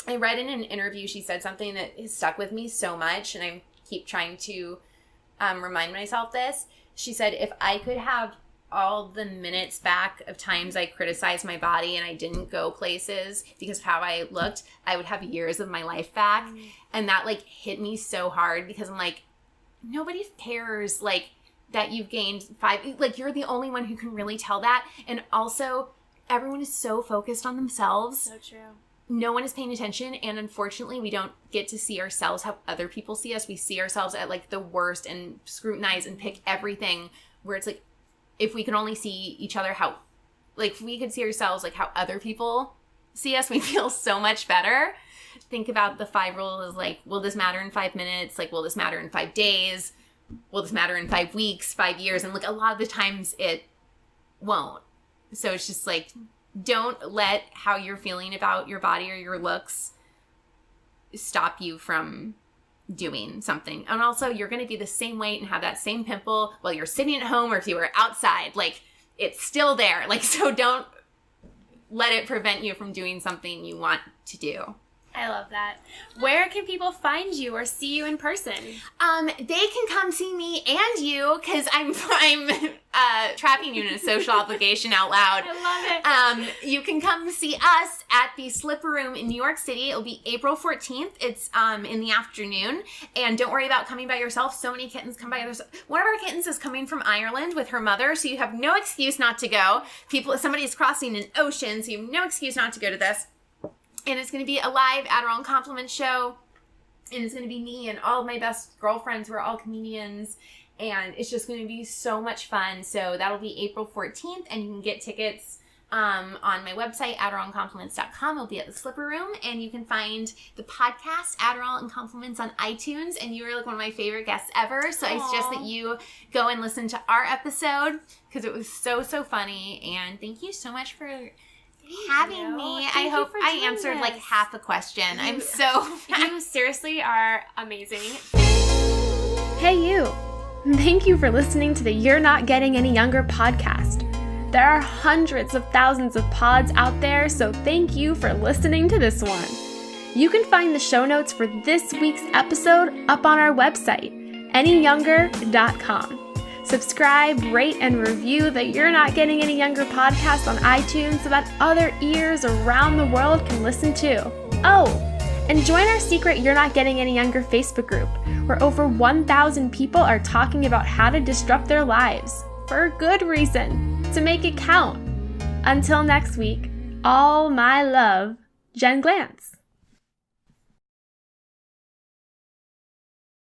Speaker 2: I read in an interview, she said something that has stuck with me so much. And I keep trying to remind myself this. She said, if I could have all the minutes back of times I criticized my body and I didn't go places because of how I looked, I would have years of my life back. And that, like, hit me so hard, because I'm like, nobody cares, like, that you've gained 5, like, you're the only one who can really tell that. And also, everyone is so focused on themselves.
Speaker 1: So true.
Speaker 2: No one is paying attention, and unfortunately we don't get to see ourselves how other people see us. We see ourselves at like the worst, and scrutinize and pick everything, where it's like, if we could only see each other how, like, if we could see ourselves like how other people see us, we feel so much better. Think about the 5 rule is like, will this matter in 5 minutes? Like, will this matter in 5 days? Will this matter in 5 weeks, 5 years? And like, a lot of the times it won't. So it's just like, don't let how you're feeling about your body or your looks stop you from doing something. And also, you're going to be the same weight and have that same pimple while you're sitting at home or if you were outside. Like, it's still there. Like, so don't let it prevent you from doing something you want to do.
Speaker 1: I love that. Where can people find you or see you in person?
Speaker 2: They can come see me and you, because I'm trapping you in a social obligation out loud.
Speaker 1: I love it.
Speaker 2: You can come see us at the Slipper Room in New York City. It'll be April 14th. It's in the afternoon. And don't worry about coming by yourself. So many kittens come by themselves. One of our kittens is coming from Ireland with her mother, so you have no excuse not to go. Somebody's crossing an ocean, so you have no excuse not to go to this. And it's going to be a live Adderall and Compliment show. And it's going to be me and all of my best girlfriends who are all comedians. And it's just going to be so much fun. So that'll be April 14th. And you can get tickets on my website, AdderallAndCompliments.com. It'll be at the Slipper Room. And you can find the podcast, Adderall and Compliments, on iTunes. And you were like one of my favorite guests ever. So I suggest that you go and listen to our episode because it was so, so funny. And thank you so much for having me. I hope I answered like half a question. I'm so
Speaker 1: You seriously are amazing. Hey you! Thank you for listening to the You're Not Getting Any Younger podcast. There are hundreds of thousands of pods out there, so thank you for listening to this one. You can find the show notes for this week's episode up on our website, anyyounger.com. Subscribe, rate, and review the You're Not Getting Any Younger podcast on iTunes so that other ears around the world can listen too. Oh, and join our secret You're Not Getting Any Younger Facebook group, where over 1,000 people are talking about how to disrupt their lives, for a good reason, to make it count. Until next week, all my love, Jen Glantz.